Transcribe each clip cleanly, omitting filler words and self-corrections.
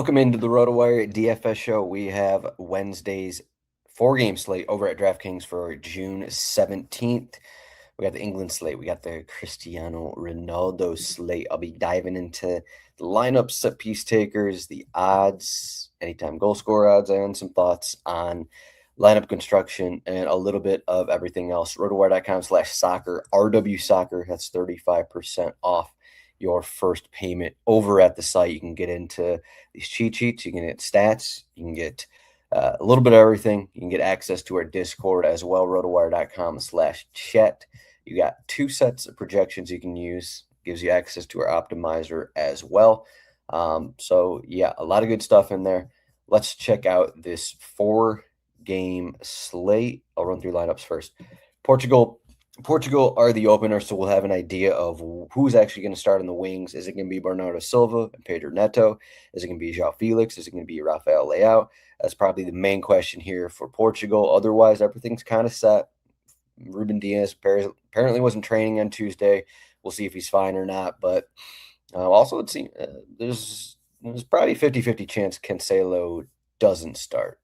Welcome into the RotoWire DFS show. We have Wednesday's four-game slate over at DraftKings for June 17th. We got the England slate. We got the Cristiano Ronaldo slate. I'll be diving into the lineup, set piece takers, the odds, anytime goal scorer odds, and some thoughts on lineup construction and a little bit of everything else. RotoWire.com/soccer, RW Soccer. That's 35% off your first payment over at the site. You can get into these cheat sheets, you can get stats, you can get a little bit of everything. You can get access to our Discord as well, rotowire.com/chat. You got two sets of projections you can use, gives you access to our optimizer as well. So yeah, a lot of good stuff in there. Let's check out this four-game slate. I'll run through lineups first. Portugal are the opener, so we'll have an idea of who's actually going to start in the wings. Is it going to be Bernardo Silva and Pedro Neto? Is it going to be João Felix? Is it going to be Rafael Leão? That's probably the main question here for Portugal. Otherwise, everything's kind of set. Ruben Diaz apparently wasn't training on Tuesday. We'll see if he's fine or not. But also, it seems there's probably a 50-50 chance Cancelo doesn't start.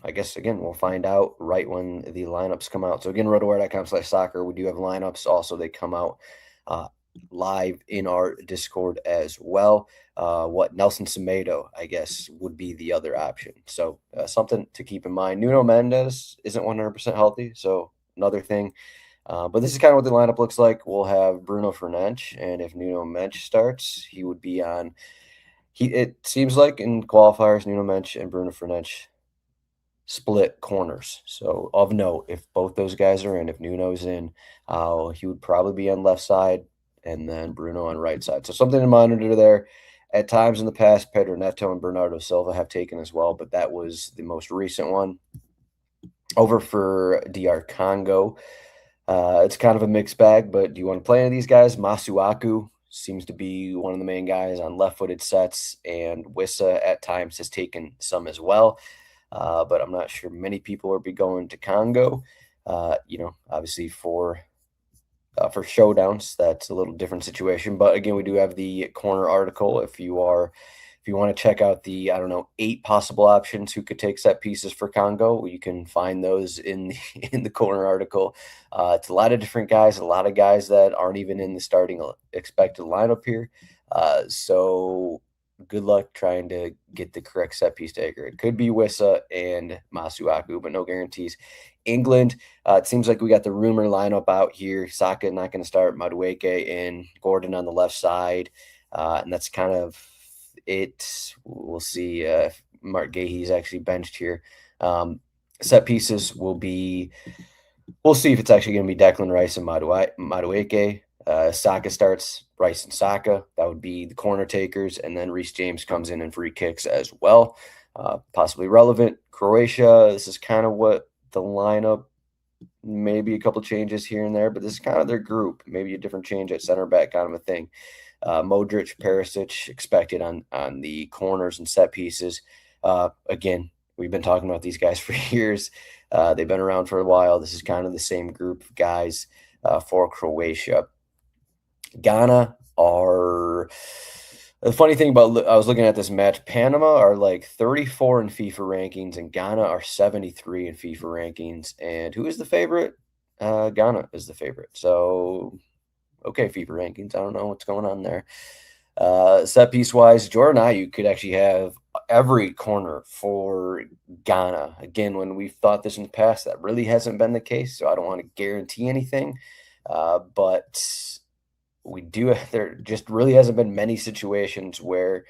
I guess, again, we'll find out right when the lineups come out. So, again, rotowire.com/soccer. We do have lineups. Also, they come out live in our Discord as well. Nelson Semedo, I guess, would be the other option. So, something to keep in mind. Nuno Mendes isn't 100% healthy, so another thing. But this is kind of what the lineup looks like. We'll have Bruno Fernandes, and if Nuno Mendes starts, he would be on. It seems like in qualifiers, Nuno Mendes and Bruno Fernandes split corners. So of note, if both those guys are in, if Nuno's in, he would probably be on left side and then Bruno on right side. So something to monitor there. At times in the past, Pedro Neto and Bernardo Silva have taken as well, but that was the most recent one. Over for DR Congo. It's kind of a mixed bag, but do you want to play any of these guys? Masuaku seems to be one of the main guys on left-footed sets, and Wissa at times has taken some as well. But I'm not sure many people will be going to Congo. Obviously for showdowns, that's a little different situation. But again, we do have the corner article. If you want to check out the 8 possible options who could take set pieces for Congo, you can find those in the corner article. It's a lot of different guys, a lot of guys that aren't even in the starting expected lineup here. So good luck trying to get the correct set piece taker. It could be Wissa and Masuaku, but no guarantees. England, it seems like we got the rumor lineup out here. Saka not going to start, Madueke and Gordon on the left side. And that's kind of it. We'll see if Mark Gahey's actually benched here. Set pieces we'll see if it's actually going to be Declan Rice and Madueke. Saka starts, Rice and Saka. That would be the corner takers. And then Reece James comes in and free kicks as well. Possibly relevant. Croatia, this is kind of what the lineup, maybe a couple changes here and there, but this is kind of their group. Maybe a different change at center back, kind of a thing. Modric, Perisic expected on the corners and set pieces. Again, we've been talking about these guys for years. They've been around for a while. This is kind of the same group of guys for Croatia. Ghana are the funny thing about, I was looking at this match, Panama are like 34 in FIFA rankings and Ghana are 73 in FIFA rankings. And who is the favorite? Ghana is the favorite. So okay, FIFA rankings. I don't know what's going on there. Set piece wise, Jordan Ayew could actually have every corner for Ghana. Again, when we've thought this in the past, that really hasn't been the case. So I don't want to guarantee anything. But we do. There just really hasn't been many situations where.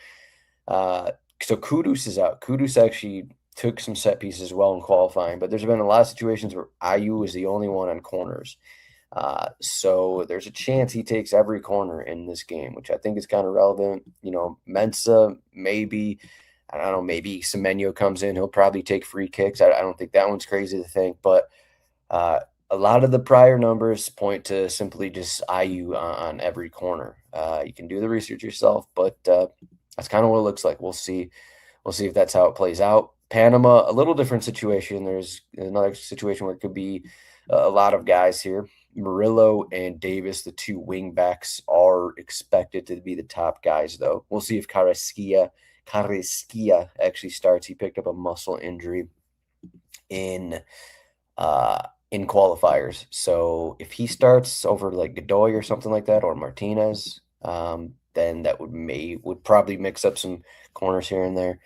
So Kudus is out. Kudus actually took some set pieces as well in qualifying, but there's been a lot of situations where Ayew is the only one on corners. So there's a chance he takes every corner in this game, which I think is kind of relevant. Mensah, maybe, I don't know, maybe Semenyo comes in. He'll probably take free kicks. I don't think that one's crazy to think, but a lot of the prior numbers point to simply just Ayew on every corner. You can do the research yourself, but that's kind of what it looks like. We'll see if that's how it plays out. Panama, a little different situation. There's another situation where it could be a lot of guys here. Murillo and Davis, the two wing backs, are expected to be the top guys, though. We'll see if Carrasquilla actually starts. He picked up a muscle injury in qualifiers. So if he starts over like Godoy or something like that, or Martinez, then that would probably mix up some corners here and there.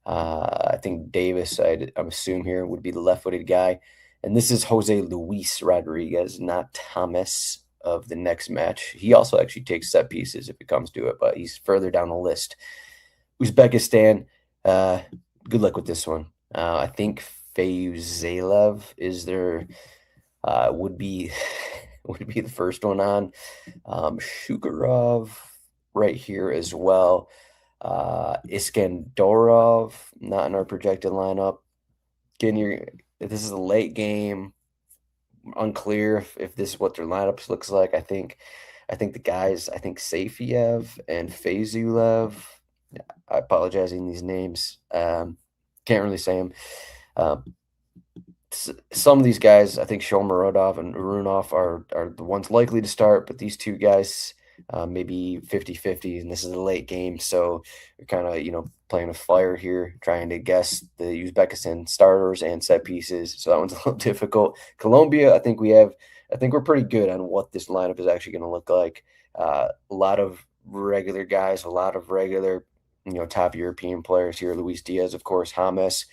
I think Davis, I'm assuming here, would be the left-footed guy. And this is Jose Luis Rodriguez, not Thomas of the next match. He also actually takes set pieces if it comes to it, but he's further down the list. Uzbekistan, good luck with this one. I think Feyuzelev is their would be the first one on. Shukurov right here as well. Iskandorov not in our projected lineup. This is a late game. Unclear if this is what their lineups looks like. I think the guys. I think Safiev and Feyzulev. I apologize in these names. Can't really say them. Some of these guys, I think Shomurodov and Urunov are the ones likely to start, but these two guys maybe 50-50, and this is a late game, so we're kind of playing a fire here, trying to guess the Uzbekistan starters and set pieces. So that one's a little difficult. Colombia, I think we're pretty good on what this lineup is actually going to look like. A lot of regular guys, a lot of regular top European players here. Luis Diaz, of course, James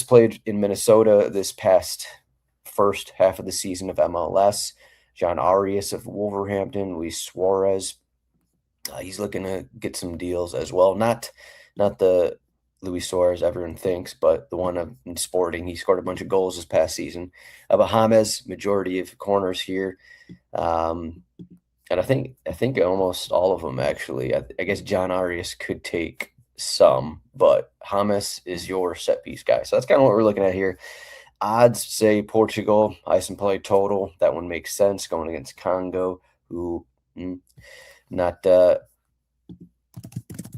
played in Minnesota this past first half of the season of MLS. John Arias of Wolverhampton, Luis Suarez. He's looking to get some deals as well. Not the Luis Suarez everyone thinks, but the one in Sporting. He scored a bunch of goals this past season. But James, majority of corners here. And I think almost all of them, actually. I guess John Arias could take some, but James is your set piece guy. So that's kind of what we're looking at here. Odds say Portugal, ice and play total. That one makes sense going against Congo, who not the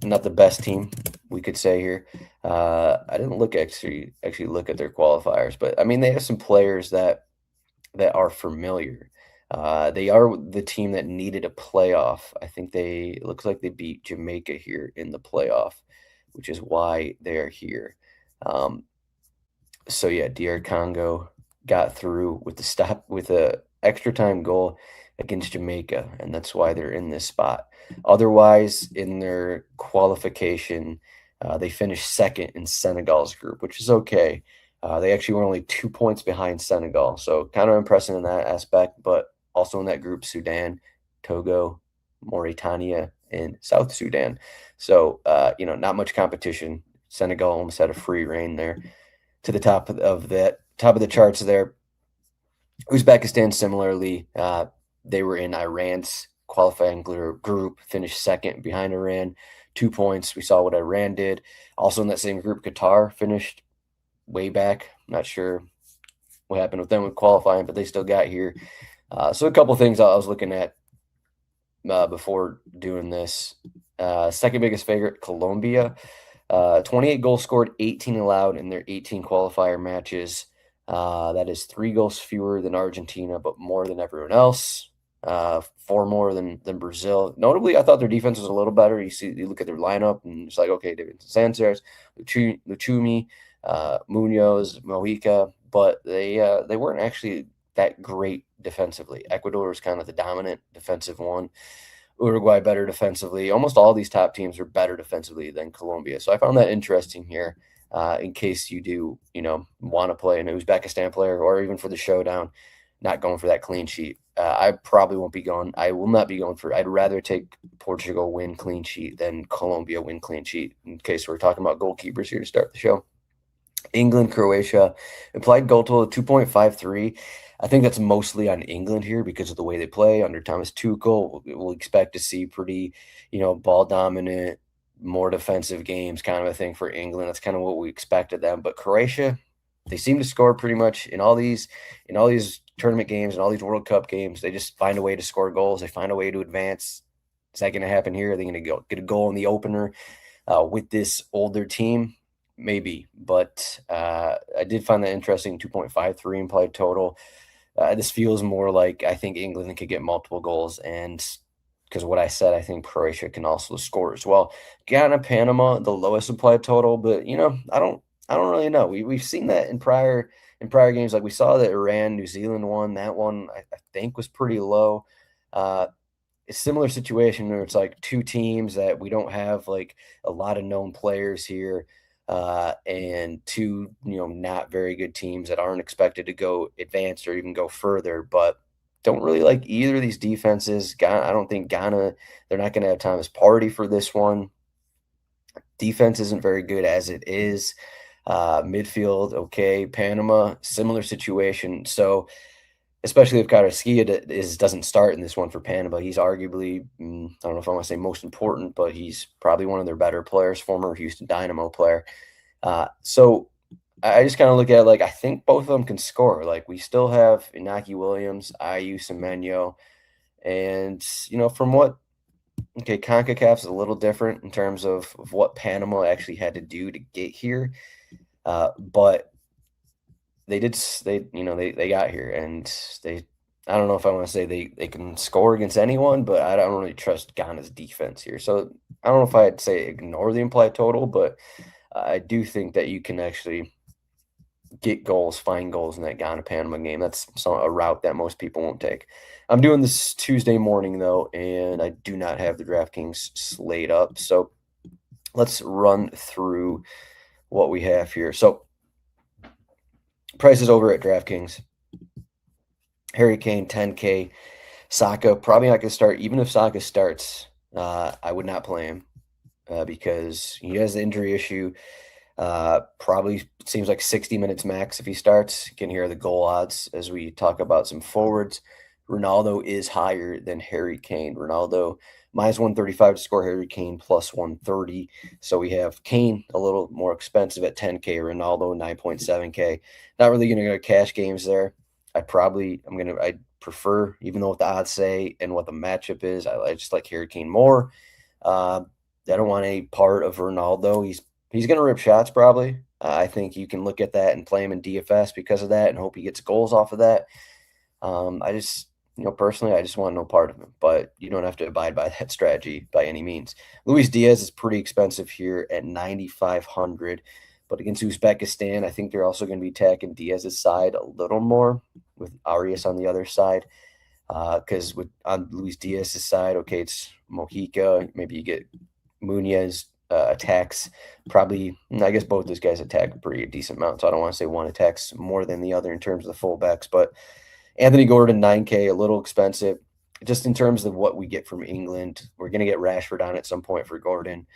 best team, we could say here. I didn't actually look at their qualifiers, but I mean they have some players that are familiar. They are the team that needed a playoff. I think it looks like they beat Jamaica here in the playoff, which is why they're here. So yeah, DR Congo got through with a extra time goal against Jamaica, and that's why they're in this spot. Otherwise, in their qualification, they finished second in Senegal's group, which is okay. They actually were only 2 points behind Senegal, so kind of impressive in that aspect. But also in that group, Sudan, Togo, Mauritania, and South Sudan. So not much competition. Senegal almost had a free reign there. To the top of the charts there. Uzbekistan, similarly, they were in Iran's qualifying group, finished second behind Iran, 2 points. We saw what Iran did. Also in that same group, Qatar finished way back. Not sure what happened with them with qualifying, but they still got here. So a couple things I was looking at before doing this. Second biggest favorite, Colombia. 28 goals scored, 18 allowed in their 18 qualifier matches. That is 3 goals fewer than Argentina, but more than everyone else. 4 more than Brazil. Notably, I thought their defense was a little better. You look at their lineup, and it's like, okay, David Sanchez, Luchumi, Munoz, Mojica, but they weren't actually that great defensively. Ecuador was kind of the dominant defensive one. Uruguay better defensively. Almost all these top teams are better defensively than Colombia. So I found that interesting here in case you do, want to play an Uzbekistan player or even for the showdown, not going for that clean sheet. I probably won't be going. I will not be going for. I'd rather take Portugal win clean sheet than Colombia win clean sheet in case we're talking about goalkeepers here to start the show. England, Croatia, implied goal total of 2.53. I think that's mostly on England here because of the way they play under Thomas Tuchel. We'll expect to see pretty, ball dominant, more defensive games kind of a thing for England. That's kind of what we expected them. But Croatia, they seem to score pretty much in all these tournament games and all these World Cup games. They just find a way to score goals. They find a way to advance. Is that going to happen here? Are they going to get a goal in the opener with this older team? Maybe, but I did find that interesting. 2.53 implied total. This feels more like I think England could get multiple goals, and because of what I said, I think Croatia can also score as well. Ghana, Panama, the lowest implied total, but I don't really know. We've seen that in prior games. Like we saw that Iran, New Zealand won. That one I think was pretty low. Uh, a similar situation where it's like two teams that we don't have like a lot of known players here, and two not very good teams that aren't expected to go advance or even go further, but don't really like either of these defenses. Ghana, I don't think Ghana, they're not going to have Thomas Partey for this one. Defense isn't very good as it is. Midfield, okay. Panama, similar situation. So especially if Carrasquilla doesn't start in this one for Panama. He's arguably, I don't know if I want to say most important, but he's probably one of their better players, former Houston Dynamo player. So I just kind of look at it like I think both of them can score. Like we still have Inaki Williams, Ayu Semenyo, and from what CONCACAF's a little different in terms of what Panama actually had to do to get here, but they got here, and I don't know if I want to say they can score against anyone, but I don't really trust Ghana's defense here. So I don't know if I'd say ignore the implied total, but I do think that you can actually get goals, find goals in that Ghana Panama game. That's a route that most people won't take. I'm doing this Tuesday morning though, and I do not have the DraftKings slate up. So let's run through what we have here. So prices over at DraftKings. Harry Kane, 10K. Saka, probably not going to start. Even if Saka starts, I would not play him because he has the injury issue. Probably seems like 60 minutes max if he starts. You can hear the goal odds as we talk about some forwards. Ronaldo is higher than Harry Kane. Ronaldo minus 135 to score, Harry Kane plus 130. So we have Kane a little more expensive at 10K, Ronaldo 9.7K. Not really going to go to cash games there. I prefer, even though what the odds say and what the matchup is, I just like Harry Kane more. I don't want any part of Ronaldo. He's going to rip shots probably. I think you can look at that and play him in DFS because of that and hope he gets goals off of that. Personally, I just want no part of him, but you don't have to abide by that strategy by any means. Luis Diaz is pretty expensive here at 9,500, but against Uzbekistan, I think they're also going to be attacking Diaz's side a little more with Arias on the other side. Because on Luis Diaz's side, okay, it's Mojica. Maybe you get Munoz attacks. Probably, I guess both those guys attack a pretty decent amount, so I don't want to say one attacks more than the other in terms of the fullbacks, but Anthony Gordon, 9K, a little expensive. Just in terms of what we get from England, we're going to get Rashford on at some point for Gordon.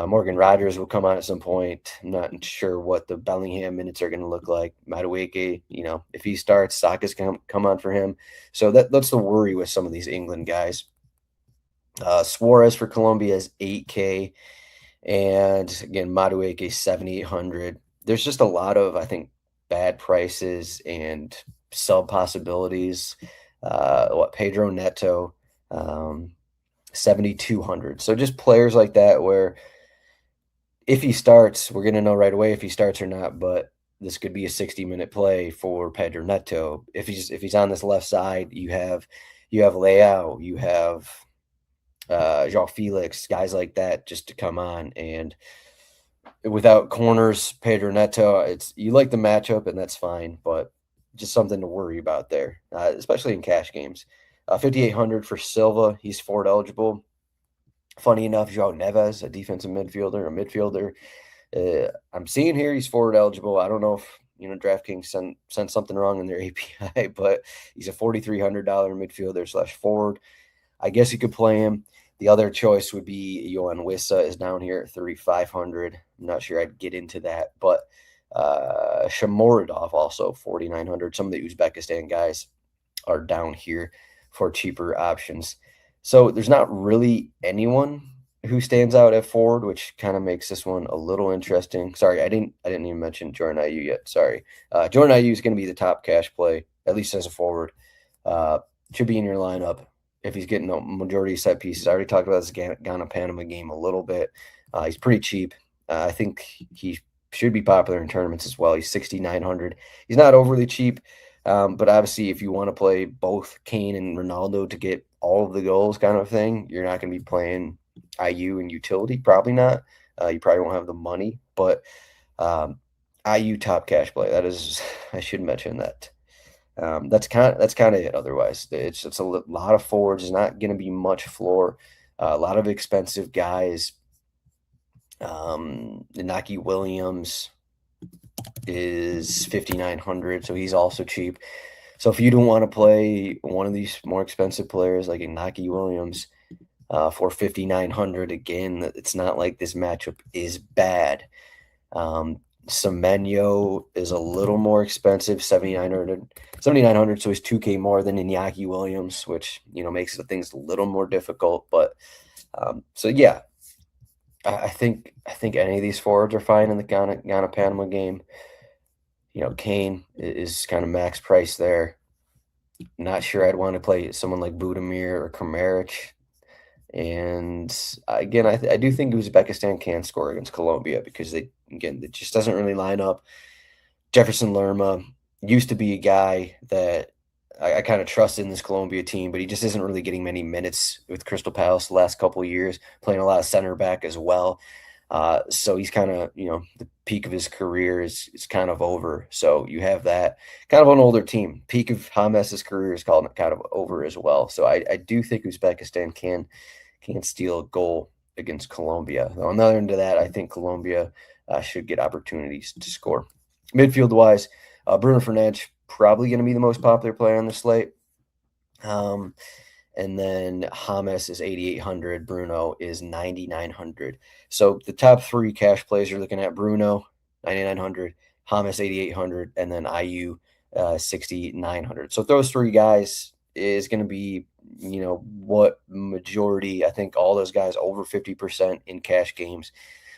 Morgan Rogers will come on at some point. I'm not sure what the Bellingham minutes are going to look like. Madueke, if he starts, Saka's going to come on for him. So that's the worry with some of these England guys. Suarez for Colombia is 8K. And again, Madueke, 7,800. There's just a lot of, I think, bad prices and sub possibilities. Pedro Neto, 7,200. So just players like that where if he starts, we're going to know right away if he starts or not, but this could be a 60-minute play for Pedro Neto. If he's on this left side, you have Leao, you have João Felix, guys like that just to come on. And without corners, Pedro Neto, you like the matchup, and that's fine, but just something to worry about there, especially in cash games. 5,800 for Silva. He's forward eligible. Funny enough, João Neves, a defensive midfielder, I'm seeing here he's forward eligible. I don't know if DraftKings sent something wrong in their API, but he's a $4,300 midfielder / forward. I guess you could play him. The other choice would be Yohan Wissa is down here at 3,500. I'm not sure I'd get into that, but Shamorodov also 4,900. Some of the Uzbekistan guys are down here for cheaper options. So there's not really anyone who stands out at forward, which kind of makes this one a little interesting. Sorry, I didn't even mention Jordan Ayew yet. Sorry. Jordan Ayew is going to be the top cash play, at least as a forward. Should be in your lineup if he's getting the majority of set pieces. I already talked about this Ghana-Panama game a little bit. He's pretty cheap. I think he should be popular in tournaments as well. He's 6,900. He's not overly cheap. But obviously, if you want to play both Kane and Ronaldo to get all of the goals kind of thing, you're not going to be playing IU and utility. Probably not. You probably won't have the money. But IU top cash play. That is, I should mention that. That's kind of it. Otherwise, it's a lot of forwards. There's not going to be much floor. A lot of expensive guys. Inaki Williams is 5,900, so he's also cheap. So if you don't want to play one of these more expensive players like Inaki Williams for 5,900, again, it's not like this matchup is bad. Semenyo is a little more expensive, 7,900, so he's 2K more than Inaki Williams, which makes the things a little more difficult. But so yeah, I think any of these forwards are fine in the Ghana Panama game. Kane is kind of max price there. Not sure I'd want to play someone like Budimir or Kramaric. And again, I do think Uzbekistan can score against Colombia because it just doesn't really line up. Jefferson Lerma used to be a guy that I kind of trusted in this Colombia team, but he just isn't really getting many minutes with Crystal Palace the last couple of years, playing a lot of center back as well. So he's kind of, the peak of his career is kind of over. So you have that kind of an older team. Peak of James's career is kind of over as well. So I do think Uzbekistan can steal a goal against Colombia. On the other end of that, I think Colombia should get opportunities to score. Midfield-wise, Bruno Fernandes probably going to be the most popular player on the slate. And then James is 8,800. Bruno is 9,900. So the top three cash plays you're looking at: Bruno, 9,900, James, 8,800, and then IU, 6,900. So those three guys is going to be, what majority, I think all those guys over 50% in cash games.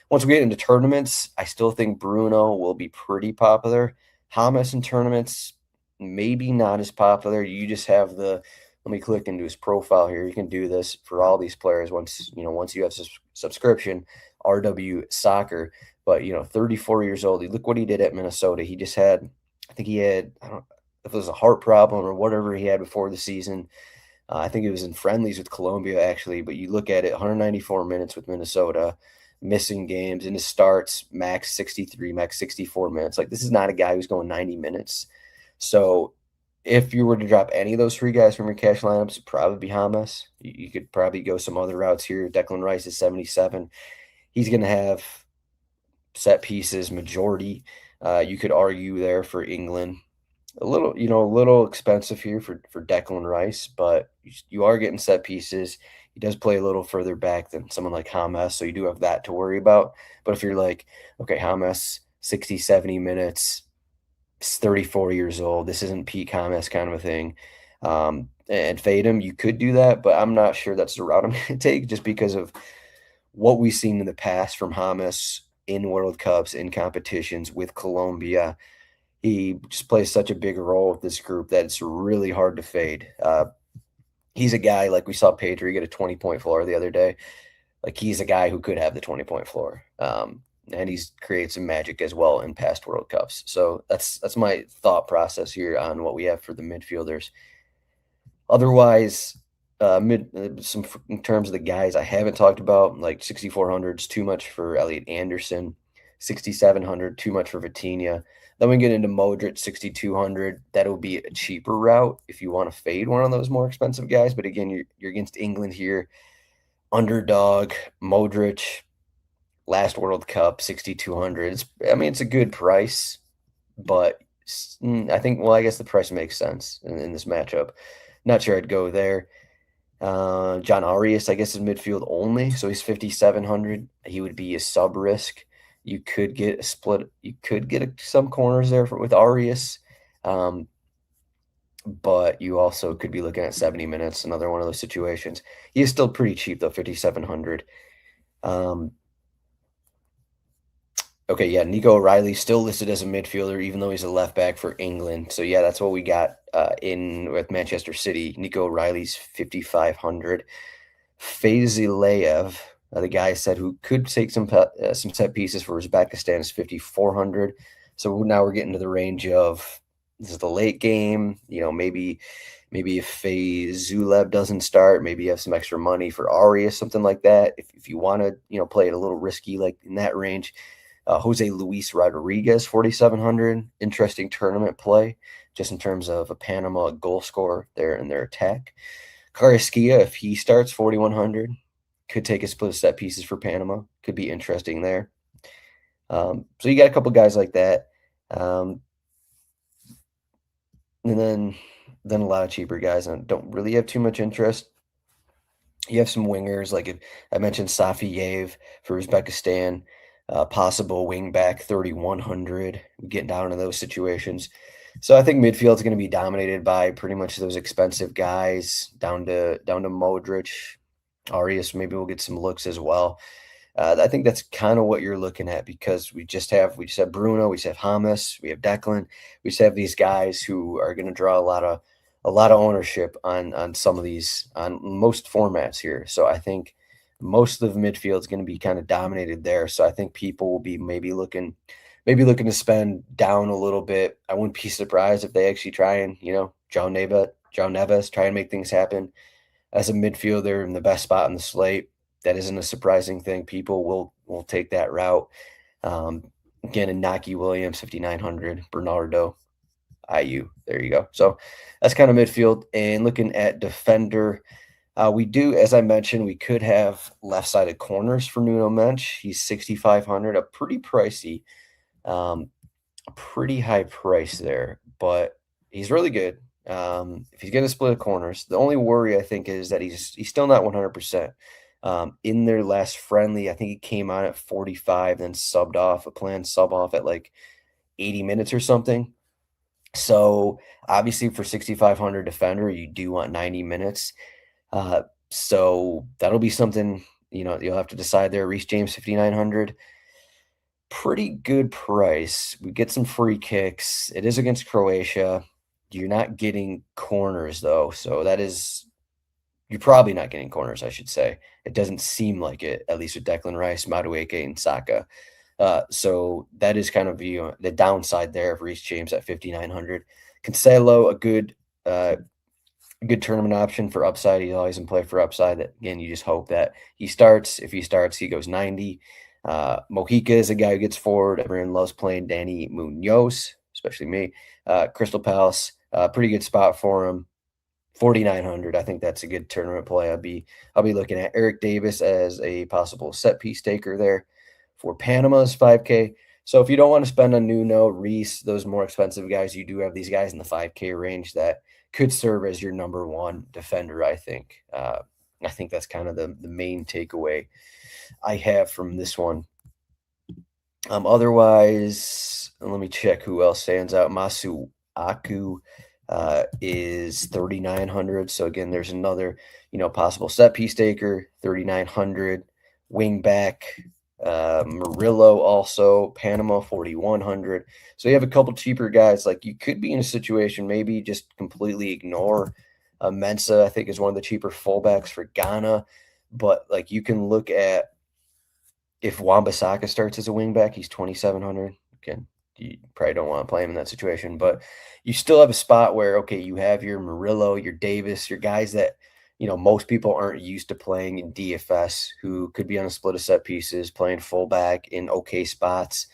Once we get into tournaments, I still think Bruno will be pretty popular. James in tournaments, maybe not as popular. You just have let me click into his profile here. You can do this for all these players once you have subscription, RW Soccer. But 34 years old. Look what he did at Minnesota. He just had, I think he had, I don't know if it was a heart problem or whatever he had before the season. I think it was in friendlies with Colombia actually. But you look at it, 194 minutes with Minnesota, missing games, and his starts max 63, max 64 minutes. Like, this is not a guy who's going 90 minutes. So if you were to drop any of those three guys from your cash lineups, it'd probably be James. You could probably go some other routes here. Declan Rice is 77. He's going to have set pieces majority. You could argue there for England. A little expensive here for Declan Rice, but you are getting set pieces. He does play a little further back than someone like James, so you do have that to worry about. But if you're like, okay, James, 60, 70 minutes, 34 years old. This isn't peak James kind of a thing. And fade him, you could do that, but I'm not sure that's the route I'm going to take just because of what we've seen in the past from James in World Cups, in competitions with Colombia. He just plays such a big role with this group that it's really hard to fade. He's a guy, like we saw Pedri get a 20-point floor the other day. Like, he's a guy who could have the 20-point floor. And he's created some magic as well in past World Cups. So that's my thought process here on what we have for the midfielders. Otherwise, in terms of the guys I haven't talked about, like 6,400 is too much for Elliot Anderson, 6,700 too much for Vitinha. Then we get into Modric, 6,200. That'll be a cheaper route if you want to fade one of those more expensive guys. But again, you're against England here. Underdog, Modric, last World Cup, 6,200. It's a good price, but I think, I guess the price makes sense in this matchup. Not sure I'd go there. John Arias, I guess, is midfield only, so he's 5,700. He would be a sub risk. You could get a split. You could get some corners there with Arias, but you also could be looking at 70 minutes, another one of those situations. He is still pretty cheap, though, 5,700. Okay, yeah, Nico O'Reilly still listed as a midfielder, even though he's a left back for England. So, yeah, that's what we got in with Manchester City. Nico O'Reilly's 5,500. Fazileyev, the guy said who could take some set pieces for Uzbekistan, is 5,400. So now we're getting to the range of this is the late game. Maybe if a Zulav doesn't start, maybe you have some extra money for Arias, something like that. If you want to, play it a little risky, like in that range, Jose Luis Rodriguez, 4,700, interesting tournament play, just in terms of a Panama goal scorer there in their attack. Carrasquilla, if he starts, 4,100, could take a split of set pieces for Panama. Could be interesting there. So you got a couple guys like that. Um, and then a lot of cheaper guys and don't really have too much interest. You have some wingers, like if I mentioned Safiyev for Uzbekistan, possible wing back 3,100, getting down to those situations. So I think midfield's going to be dominated by pretty much those expensive guys down to Modric. Arias maybe will get some looks as well. I think that's kind of what you're looking at because we just have Bruno, we just have Hamas, we have Declan, we just have these guys who are going to draw a lot of ownership on some of these on most formats here. So I think most of the midfield is going to be kind of dominated there. So I think people will be maybe looking to spend down a little bit. I wouldn't be surprised if they actually try and João Neves try and make things happen as a midfielder in the best spot in the slate. That isn't a surprising thing. People will take that route. Um, Again, Inaki Williams, 5,900, Bernardo, IU. There you go. So that's kind of midfield. And looking at defender, we do, as I mentioned, we could have left-sided corners for Nuno Mensch. He's 6,500, a pretty pricey, um, pretty high price there, but he's really good. If he's going to split corners, the only worry I think is that he's still not 100%. In their last friendly, I think he came on at 45, then subbed off a planned sub off at like 80 minutes or something. So obviously for 6,500 defender, you do want 90 minutes. So that'll be something, you'll have to decide there. Reece James, 5,900, pretty good price. We get some free kicks. It is against Croatia. You're not getting corners though. So you're probably not getting corners, I should say. It doesn't seem like it, at least with Declan Rice, Madueke, and Saka. So that is kind of the downside there of Reece James at 5,900. Cancelo, a good tournament option for upside. He's always in play for upside. Again, you just hope that he starts. If he starts, he goes 90. Mojica is a guy who gets forward. Everyone loves playing Danny Munoz, especially me. Crystal Palace, pretty good spot for him. 4,900. I think that's a good tournament play. I'll be looking at Eric Davis as a possible set piece taker there for Panama's 5K. So if you don't want to spend on Nuno, Reese, those more expensive guys, you do have these guys in the 5K range that could serve as your number one defender, I think. I think that's kind of the main takeaway I have from this one. Otherwise, let me check who else stands out. Masu Aku is 3,900. So again, there's another, possible set piece taker, 3,900. Wing back, Murillo also, Panama, 4,100. So you have a couple cheaper guys. Like you could be in a situation, maybe just completely ignore Mensa, I think is one of the cheaper fullbacks for Ghana. But like you can look at if Wan-Bissaka starts as a wing back, he's 2,700. Again, you probably don't want to play him in that situation, but you still have a spot where, okay, you have your Murillo, your Davis, your guys that, most people aren't used to playing in DFS who could be on a split of set pieces, playing fullback in okay spots.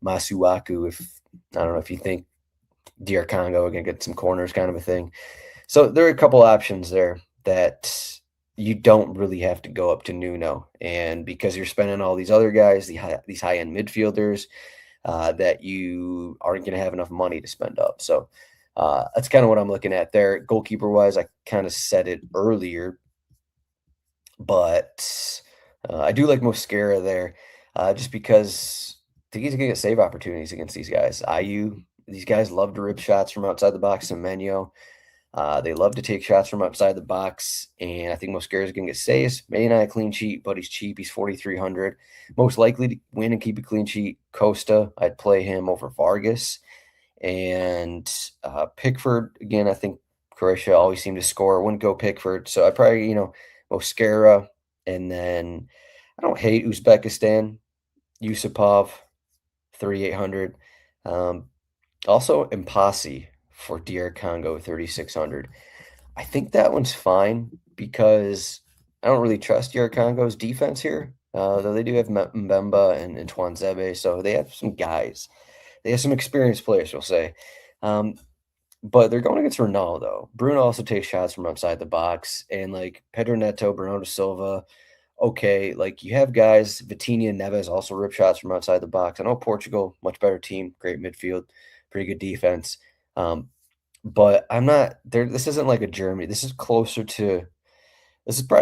Masuaku, I don't know if you think DR Congo going to get some corners kind of a thing. So there are a couple options there that you don't really have to go up to Nuno. And because you're spending all these other guys, these high-end midfielders, that you aren't going to have enough money to spend up. So that's kind of what I'm looking at there. Goalkeeper-wise, I kind of said it earlier, but I do like Mosquera there just because I think he's going to get save opportunities against these guys. These guys love to rip shots from outside the box. Semenyo, they love to take shots from outside the box, and I think Mosquera is going to get saves. Maybe not a clean sheet, but he's cheap. He's 4,300. Most likely to win and keep a clean sheet, Costa. I'd play him over Vargas. And Pickford, again, I think Croatia always seem to score. I wouldn't go Pickford. So I'd probably, Mosquera. And then I don't hate Uzbekistan. Yusupov, 3,800. Also, Impasi, for DR Congo 3,600. I think that one's fine because I don't really trust DR Congo's defense here. Though they do have Mbemba and Zebe, so they have some guys. They have some experienced players, we'll say. But they're going against Ronaldo. Bruno also takes shots from outside the box, and like Pedro Neto, Bernardo Silva. Okay, like you have guys, Vitinha and Neves also rip shots from outside the box. I know Portugal, much better team, great midfield, pretty good defense. But I'm not there. This isn't like a Germany. This is probably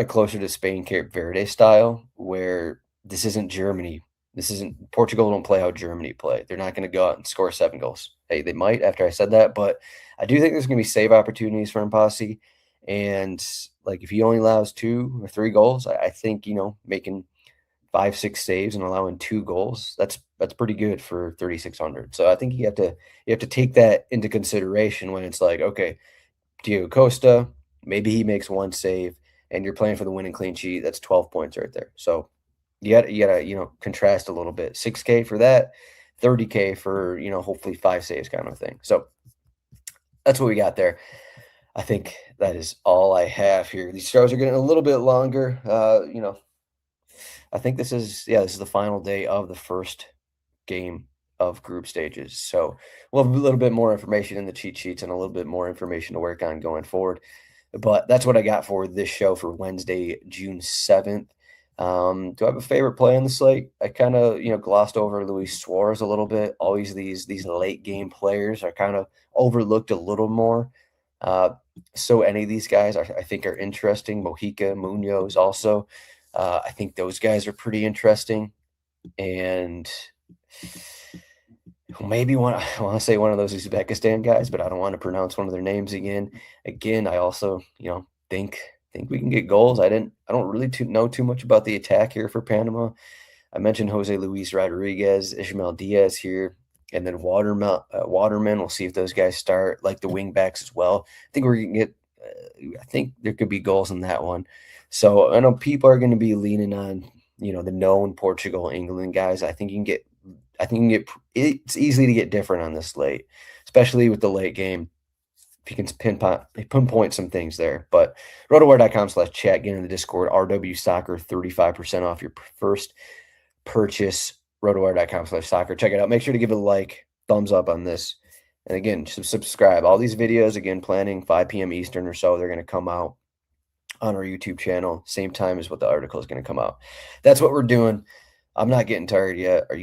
closer to Spain, Cape Verde style, where this isn't Germany. This isn't Portugal. Don't play how Germany play. They're not going to go out and score 7 goals. Hey, they might after I said that, but I do think there's going to be save opportunities for Impasi. And like if he only allows 2 or 3 goals, I think making 5, 6 saves and allowing 2 goals, that's pretty good for 3,600. So I think you have to take that into consideration when it's like, okay, Diego Costa, maybe he makes 1 save, and you're playing for the winning clean sheet. That's 12 points right there. So you gotta contrast a little bit. 6K for that, 30K for hopefully 5 saves kind of thing. So that's what we got there. I think that is all I have here. These shows are getting a little bit longer. I think this is the final day of the first game of group stages. So we'll have a little bit more information in the cheat sheets and a little bit more information to work on going forward. But that's what I got for this show for Wednesday, June 7th. Do I have a favorite play on the slate? I kind of, glossed over Luis Suarez a little bit. Always these late game players are kind of overlooked a little more. So any of these guys I think are interesting. Mojica, Munoz also. I think those guys are pretty interesting. And maybe I want to say one of those Uzbekistan guys, but I don't want to pronounce one of their names again. Again, I also, think we can get goals. I don't really know too much about the attack here for Panama. I mentioned Jose Luis Rodriguez, Ishmael Diaz here, and then Waterman. We'll see if those guys start, like the wing backs as well. I think we're gonna get. I think there could be goals in that one. So I know people are going to be leaning on the known Portugal, England guys. I think you can get. It's easy to get different on this slate, especially with the late game. If you can pinpoint some things there. But rotowire.com/chat, get in the Discord, RW Soccer, 35% off your first purchase. Rotowire.com/soccer. Check it out. Make sure to give it a like, thumbs up on this. And again, subscribe. All these videos, again, planning 5 p.m. Eastern or so, they're going to come out on our YouTube channel, same time as what the article is going to come out. That's what we're doing. I'm not getting tired yet. Are you?